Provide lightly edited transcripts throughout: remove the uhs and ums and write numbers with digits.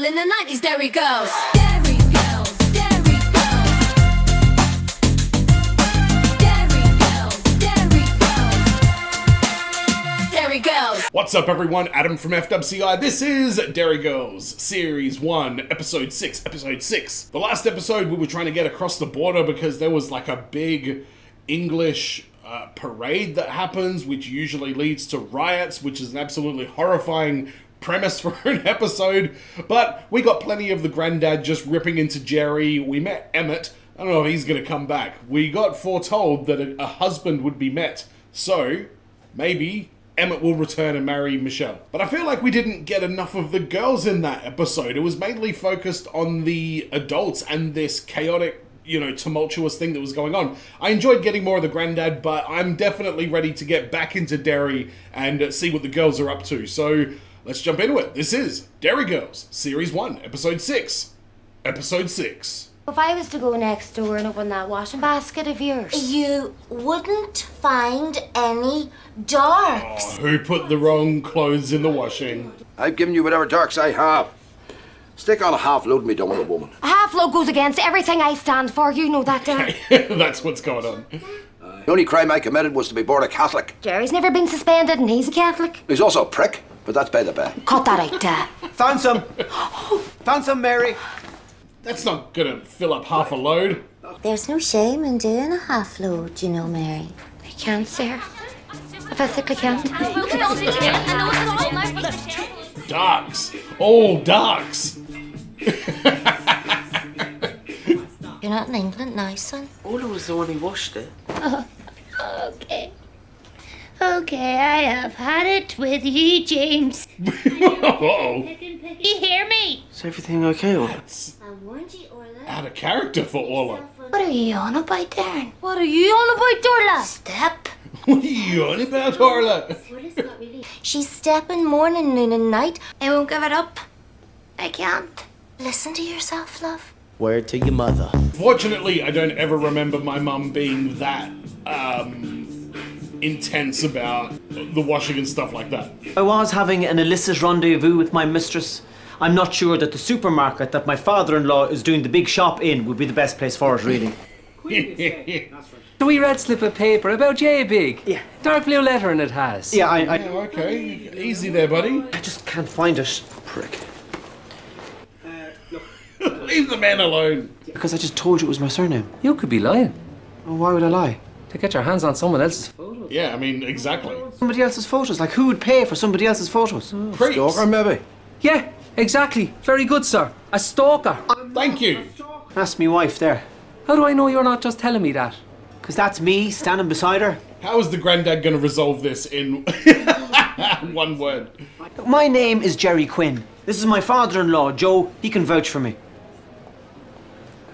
Well, in the 90s, Derry Girls. Derry Girls, Derry Girls. Derry Girls, Derry Girls. Derry Girls. What's up, everyone? Adam from FWCI. This is Derry Girls Series 1, Episode 6. Episode 6. The last episode, we were trying to get across the border because there was like a big English parade that happens, which usually leads to riots, which is an absolutely horrifying premise for an episode. But we got plenty of the granddad just ripping into Jerry. We met Emmett. I don't know if he's going to come back. We got foretold that a husband would be met. So, maybe Emmett will return and marry Michelle. But I feel like we didn't get enough of the girls in that episode. It was mainly focused on the adults and this chaotic, tumultuous thing that was going on. I enjoyed getting more of the granddad, but I'm definitely ready to get back into Derry and see what the girls are up to. So, let's jump into it. This is Derry Girls, Series 1, Episode 6. Episode 6. If I was to go next door and open that washing basket of yours, you wouldn't find any darks. Oh, who put the wrong clothes in the washing? I've given you whatever darks I have. Stick on a half load and be done with a woman. a half load goes against everything I stand for. You know that, Derry. That's what's going on. The only crime I committed was to be born a Catholic. Jerry's never been suspended and he's a Catholic. He's also a prick, but that's by the by. Cut that out, Found some. Found some, Mary. That's not gonna fill up half a load. There's no shame in doing a half load, you know, Mary. I can't, sir. I physically can't. Darks. All darks. You're not in England now, son. Ola was the one who washed it. Okay. Okay, I have had it with you, James. Uh-oh. You hear me? Is everything okay, Ola? I warned you, Orla. Out of character for Orla. What are you on about, Darren? What are you on about, Dorla? Step. What are you on about, Orla? She's stepping morning, noon and night. I won't give it up. I can't. Listen to yourself, love. Word to your mother. Fortunately, I don't ever remember my mum being that, intense about the washing and stuff like that. I was having an illicit rendezvous with my mistress. I'm not sure that the supermarket that my father-in-law is doing the big shop in would be the best place for it, really. The wee red slip of paper about J Big. Yeah. Dark blue lettering it has. Yeah, Oh, okay, easy there, buddy. I just can't find it. Prick. Leave the man alone. Because I just told you it was my surname. You could be lying. Well, why would I lie? To get your hands on someone else's photo. Yeah, I mean, exactly. Somebody else's photos. Like, who would pay for somebody else's photos? Creeps. Stalker, maybe? Yeah, exactly. Very good, sir. A stalker. Thank you. Ask me wife there. How do I know you're not just telling me that? Because that's me standing beside her. How is the granddad going to resolve this in one word? My name is Jerry Quinn. This is my father-in-law, Joe. He can vouch for me.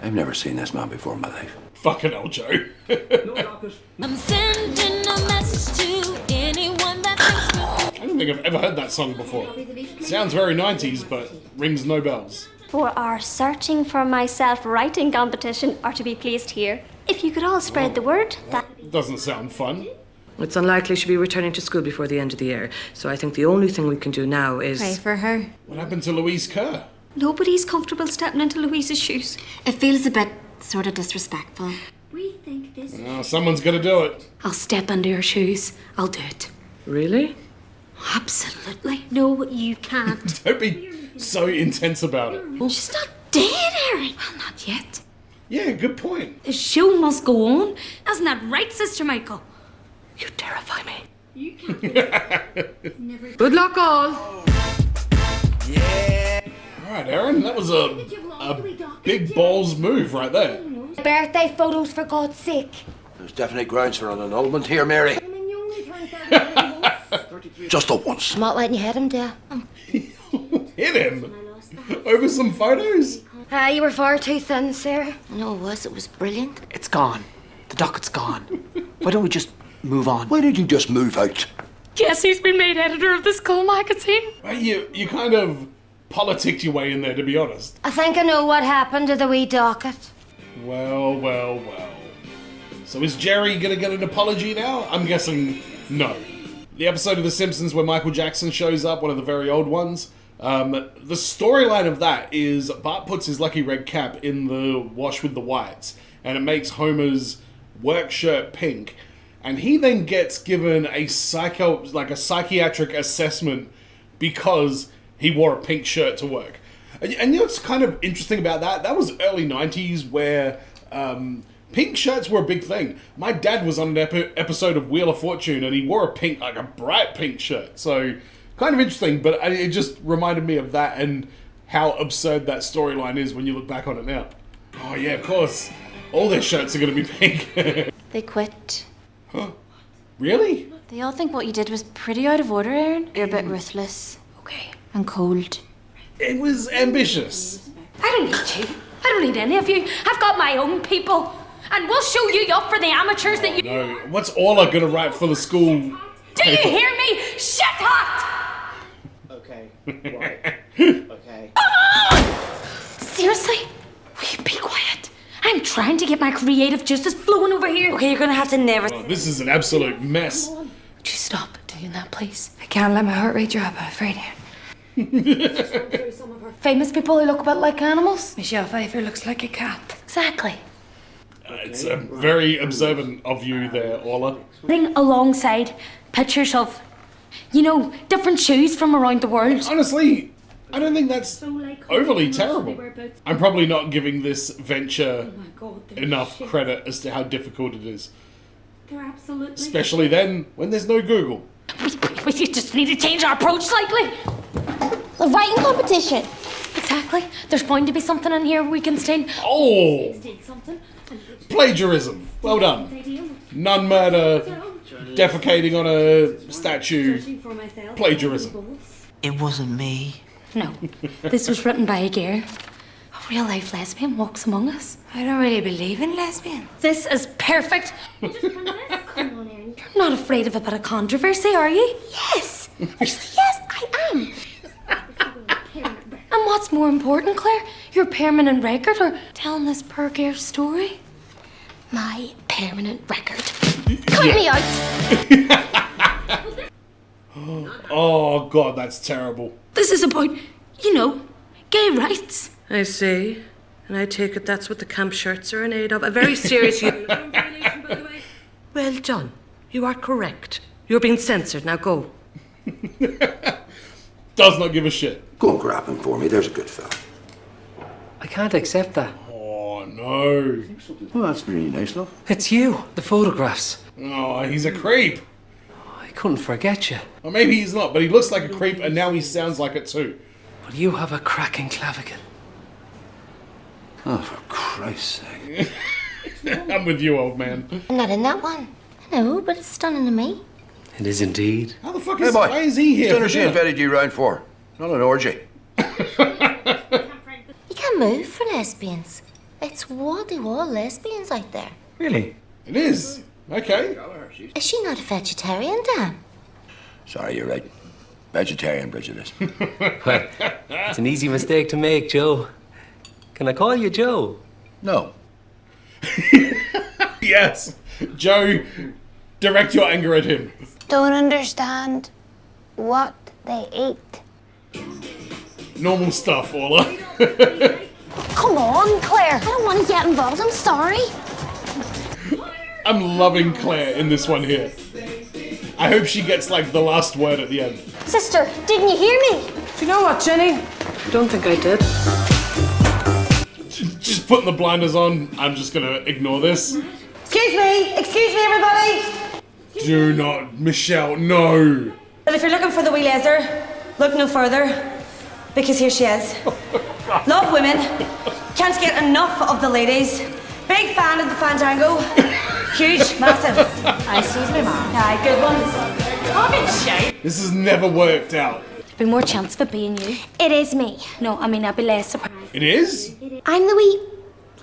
I've never seen this man before in my life. Fucking hell, Joe. I'm sending a message to anyone that thinks me. I don't think I've ever heard that song before. Sounds very 90s, but rings no bells. For our Searching for Myself writing competition are to be placed here. If you could all spread the word, that... Doesn't sound fun. It's unlikely she'll be returning to school before the end of the year, so I think the only thing we can do now is... Pray for her. What happened to Louise Kerr? Nobody's comfortable stepping into Louise's shoes. It feels a bit sort of disrespectful. We think this... Oh, someone's got to do it. I'll step under your shoes. I'll do it. Really? Absolutely. No, you can't. Don't be so intense about it. She's not dead, Erin. Well, not yet. Yeah, good point. The show must go on. Isn't that right, Sister Michael? You terrify me. You can't. Good luck, all. All right, Aaron, that was a big balls move right there. Birthday photos, for God's sake. There's definite grounds for an annulment here, Mary. Just at once. I'm not letting you hit him, dear. Hit him? Over some photos? You were far too thin, sir. No, it was. It was brilliant. It's gone. The docket's gone. Why don't we just move on? Why did you just move out? Jesse's been made editor of the school magazine. Well, you kind of politicked your way in there, to be honest. I think I know what happened to the wee docket. Well. So is Jerry gonna get an apology now? I'm guessing no. The episode of The Simpsons where Michael Jackson shows up, one of the very old ones, The storyline of that is Bart puts his lucky red cap in the wash with the whites, and it makes Homer's work shirt pink, and he then gets given a psychiatric assessment because he wore a pink shirt to work. And you know what's kind of interesting about that? That was early 90s where pink shirts were a big thing. My dad was on an episode of Wheel of Fortune and he wore a pink, like a bright pink shirt. So kind of interesting, but it just reminded me of that and how absurd that storyline is when you look back on it now. Oh yeah, of course. All their shirts are going to be pink. They quit. Huh? Really? They all think what you did was pretty out of order, Aaron. You're a bit ruthless. Okay. And cold. It was ambitious. I don't need you. I don't need any of you. I've got my own people. And we'll show you up for the amateurs that you... No, what's Orla going to write for the school? Do you hear me? Shit hot! Okay, right. Okay. Seriously? Will you be quiet? I'm trying to get my creative juices flowing over here. Okay, you're gonna have to never. Oh, this is an absolute mess. Would you stop doing that, please? I can't let my heart rate drop. I'm afraid. Famous people who look a bit like animals? Michelle Pfeiffer looks like a cat. Exactly. It's very observant of you there, Orla. Bring alongside pictures of, you know, different shoes from around the world. Honestly, I don't think that's overly terrible. I'm probably not giving this venture enough credit as to how difficult it is. They're absolutely... Especially then, when there's no Google. We just need to change our approach slightly. The writing competition. Exactly. There's bound to be something in here we can steal. Oh! Steal something. Plagiarism. Well done. Nun murder, defecating on a statue, plagiarism. It wasn't me. No. This was written by a girl. A real life lesbian walks among us. I don't really believe in lesbians. This is perfect. Come on, Aaron. You're not afraid of a bit of controversy, are you? Yes. Actually, yes, I am. And what's more important, Claire? Your permanent record or telling this poor girl's story? My permanent record. Cut me out. Oh god, that's terrible. This is about, you know, gay rights. I see. And I take it that's what the camp shirts are in aid of. A very serious uniform violation, by the way. Well done. You are correct. You're being censored. Now go. Does not give a shit. Go and grab him for me. There's a good fella. I can't accept that. Oh no. Well, that's really nice, love. It's you, the photographs. Oh, he's a creep. I couldn't forget you. Or maybe he's not, but he looks like a creep and now he sounds like it too. But you have a cracking clavicle. Oh, for Christ's sake. I'm with you, old man. I'm not in that one. I know, but it's stunning to me. It is indeed. How the fuck Hey, is, boy. why is he here? What for she dinner? invited you round for? Not an orgy. You can't move for lesbians. It's wall-to-wall lesbians out there. Really? It is. Okay. Is she not a vegetarian, Dan? Sorry, you're right. Vegetarian prejudice. Well, it's an easy mistake to make, Joe. Can I call you Joe? No. Yes. Joe, direct your anger at him. Don't understand what they ate. Normal stuff, Orla. Come on, Claire. I don't want to get involved. I'm sorry. I'm loving Claire in this one here. I hope she gets like the last word at the end. Sister, didn't you hear me? Do you know what, Jenny? I don't think I did. Just putting the blinders on. I'm just gonna ignore this. Excuse me, everybody. Do not, Michelle, no. Well, if you're looking for the wee laser, look no further, because here she is. Love women, can't get enough of the ladies. Big fan of the Fandango. Huge, massive. I see me, man. Aye, good ones. I've been shite. This has never worked out. Be more chance of it being you. It is me. No, I mean, I'd be less surprised. It is? I'm the wee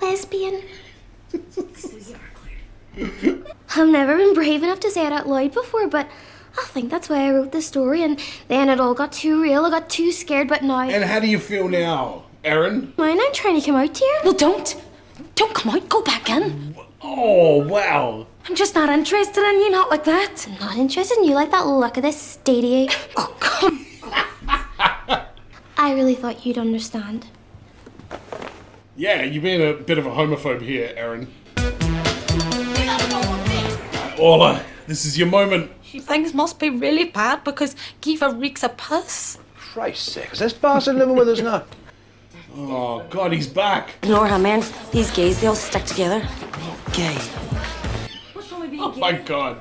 lesbian. I've never been brave enough to say it out loud before, but I think that's why I wrote this story, and then it all got too real. I got too scared, but now... And how do you feel now, Erin? Mine, I'm trying to come out here. Well, don't. Don't come out. Go back in. Oh, wow. I'm just not interested in you, not like that. I'm not interested in you like that. Look at this stadium. Oh, come. I really thought you'd understand. Yeah, you're being a bit of a homophobe here, Erin. Orla, this is your moment. Things must be really bad because Kiva reeks of piss. Christ's sake, is this bastard living with us now? Oh, God, he's back. Ignore him, man. These gays, they all stick together. Gay. Oh, my God.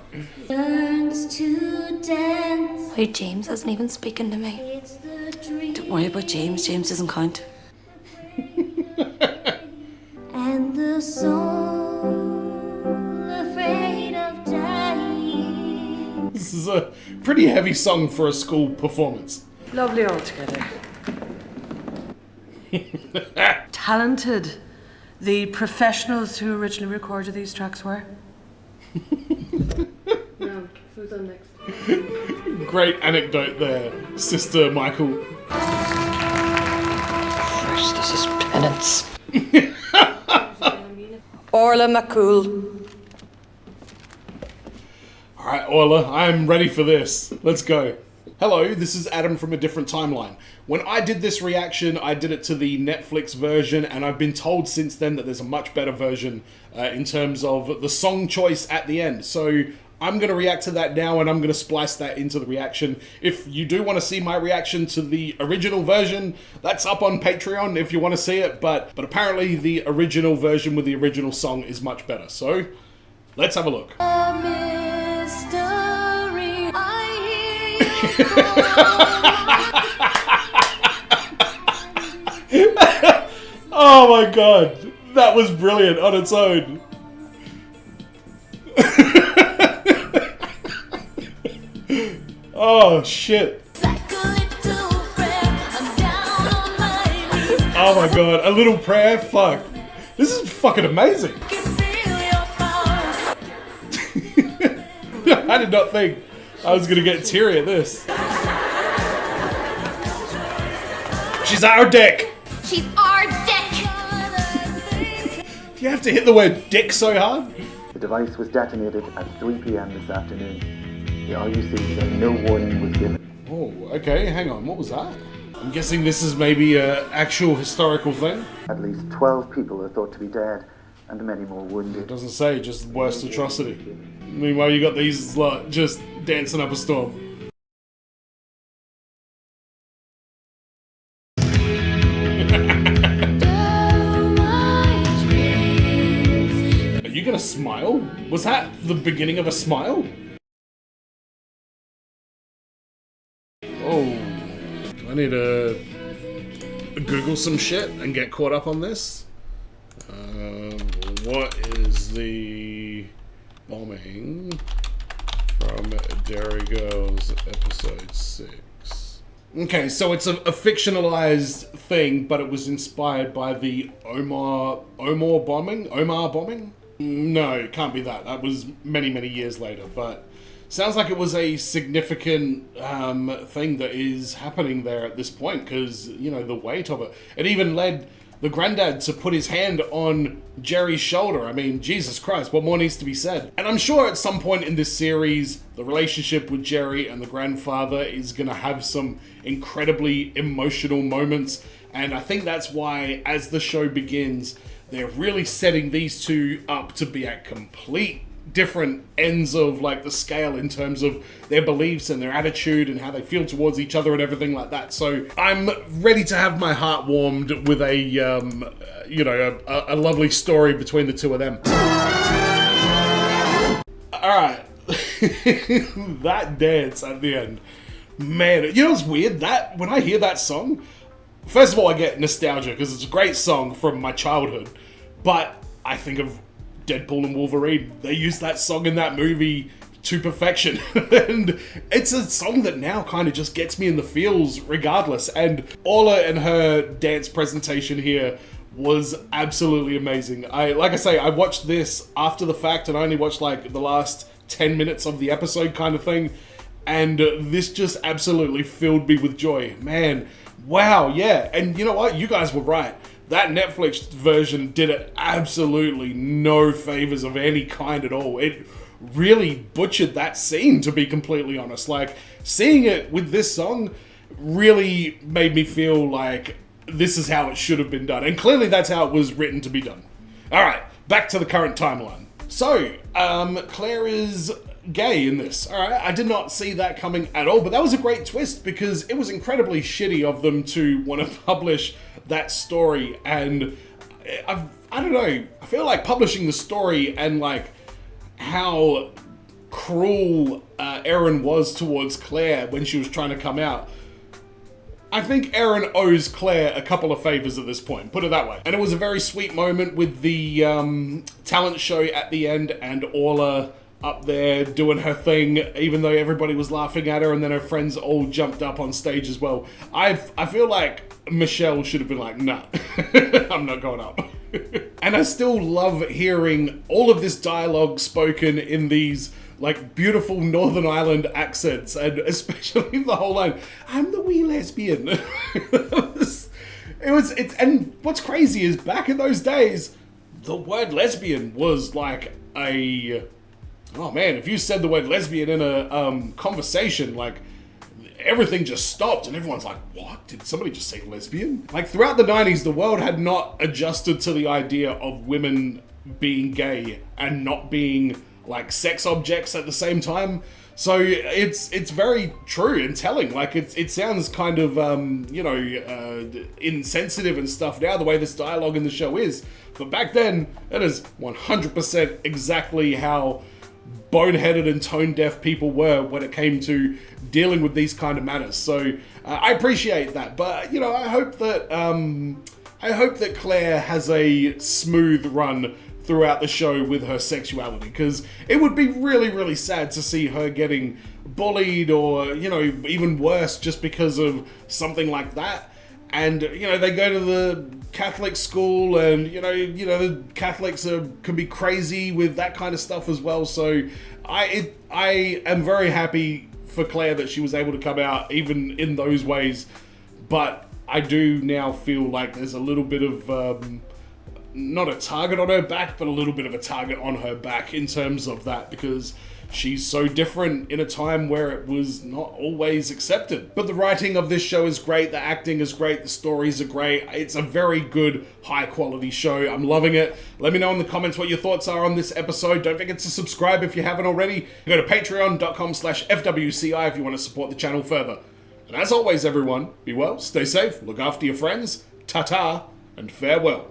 Learns to dance. Hey, James isn't even speaking to me. It's the dream. Don't worry about James. James doesn't count. And the soul afraid of dying. This is a pretty heavy song for a school performance. Lovely altogether. Talented. The professionals who originally recorded these tracks were. Now, who's on next? Great anecdote there, Sister Michael. First, this is penance. Orla McCool. Alright, Orla, I'm ready for this. Let's go. Hello, this is Adam from a different timeline. When I did this reaction, I did it to the Netflix version, and I've been told since then that there's a much better version in terms of the song choice at the end. So I'm going to react to that now, and I'm going to splice that into the reaction. If you do want to see my reaction to the original version, that's up on Patreon if you want to see it, but apparently the original version with the original song is much better. So let's have a look. Oh my God, that was brilliant on its own. Oh shit. Oh my God, a little prayer? Fuck. This is fucking amazing. I did not think I was gonna get teary at this. She's our dick. She's our dick! Do you have to hit the word dick so hard? The device was detonated at 3 p.m. this afternoon. The RUC said no warning was given. Oh, okay, hang on, what was that? I'm guessing this is maybe an actual historical thing? At least 12 people are thought to be dead, and many more wounded. It doesn't say, just worst atrocity. Meanwhile, you got these lot just dancing up a storm. Are you gonna smile? Was that the beginning of a smile? Oh, do I need to Google some shit and get caught up on this? What is the bombing from Derry Girls episode 6? Okay, so it's a fictionalized thing, but it was inspired by the Omar bombing? No, it can't be that. That was many, many years later, but sounds like it was a significant thing that is happening there at this point, because, you know, the weight of it. It even led the granddad to put his hand on Jerry's shoulder. I mean, Jesus Christ, what more needs to be said? And I'm sure at some point in this series, the relationship with Jerry and the grandfather is gonna have some incredibly emotional moments. And I think that's why, as the show begins, they're really setting these two up to be at complete different ends of like the scale in terms of their beliefs and their attitude and how they feel towards each other and everything like that. So I'm ready to have my heart warmed with a you know, a lovely story between the two of them. All right. That dance at the end, man, you know what's weird? That when I hear that song, first of all, I get nostalgia because it's a great song from my childhood, but I think of Deadpool and Wolverine. They used that song in that movie to perfection. And it's a song that now kind of just gets me in the feels regardless. And Orla and her dance presentation here was absolutely amazing. Like I say, I watched this after the fact and I only watched like the last 10 minutes of the episode kind of thing. And this just absolutely filled me with joy. Man, wow, yeah. And you know what? You guys were right. That Netflix version did it absolutely no favors of any kind at all. It really butchered that scene, to be completely honest. Like, seeing it with this song really made me feel like this is how it should have been done. And clearly that's how it was written to be done. Alright, back to the current timeline. So, Claire is gay in this. Alright, I did not see that coming at all, but that was a great twist because it was incredibly shitty of them to want to publish that story. And I don't know, I feel like publishing the story and like how cruel Erin was towards Claire when she was trying to come out. I think Erin owes Claire a couple of favors at this point, put it that way. And it was a very sweet moment with the talent show at the end and Orla up there doing her thing, even though everybody was laughing at her, and then her friends all jumped up on stage as well. I feel like Michelle should have been like, nah, I'm not going up. And I still love hearing all of this dialogue spoken in these like beautiful Northern Ireland accents, and especially the whole line, I'm the wee lesbian. And what's crazy is back in those days, the word lesbian was like oh man, if you said the word lesbian in a conversation, like everything just stopped and everyone's like, what? Did somebody just say lesbian? Like throughout the 90s, the world had not adjusted to the idea of women being gay and not being like sex objects at the same time. So it's very true and telling. Like it sounds kind of insensitive and stuff now, the way this dialogue in the show is. But back then, it is 100% exactly how boneheaded and tone deaf people were when it came to dealing with these kind of matters. So I appreciate that. But I hope that Claire has a smooth run throughout the show with her sexuality, because it would be really, really sad to see her getting bullied or, even worse just because of something like that. And, they go to the Catholic school and, the Catholics can be crazy with that kind of stuff as well. So I am very happy for Claire that she was able to come out even in those ways. But I do now feel like there's a little bit of, not a target on her back, but a little bit of a target on her back in terms of that, because she's so different in a time where it was not always accepted. But the writing of this show is great, the acting is great, the stories are great. It's a very good, high quality show. I'm loving it. Let me know in the comments what your thoughts are on this episode. Don't forget to subscribe if you haven't already. Go to patreon.com/FWCI if you want to support the channel further. And as always, everyone, be well, stay safe, look after your friends, ta-ta, and farewell.